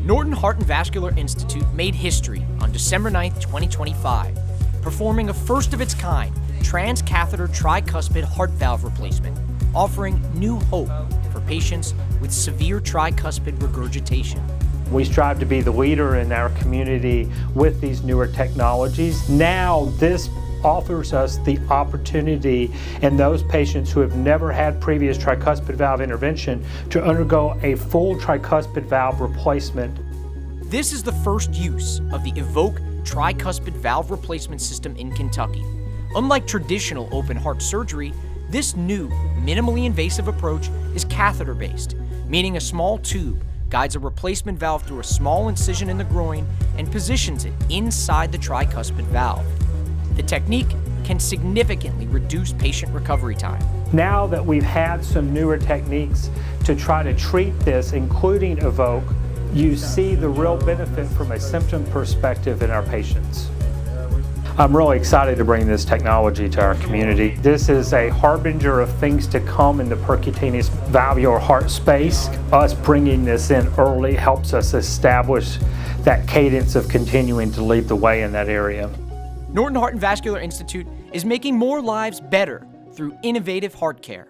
Norton Heart Vascular Institute made history on December 9, 2025, performing a first-of-its-kind transcatheter tricuspid heart valve replacement, offering new hope for patients with severe tricuspid regurgitation. We strive to be the leader in our community with these newer technologies. Now this offers us the opportunity in those patients who have never had previous tricuspid valve intervention to undergo a full tricuspid valve replacement. This is the first use of the EVOQUE tricuspid valve replacement system in Kentucky. Unlike traditional open heart surgery, this new, minimally invasive approach is catheter-based, meaning a small tube guides a replacement valve through a small incision in the groin and positions it inside the tricuspid valve. The technique can significantly reduce patient recovery time. Now that we've had some newer techniques to try to treat this, including EVOQUE, you see the real benefit from a symptom perspective in our patients. I'm really excited to bring this technology to our community. This is a harbinger of things to come in the percutaneous valvular heart space. Us bringing this in early helps us establish that cadence of continuing to lead the way in that area. Norton Heart Vascular Institute is making more lives better through innovative heart care.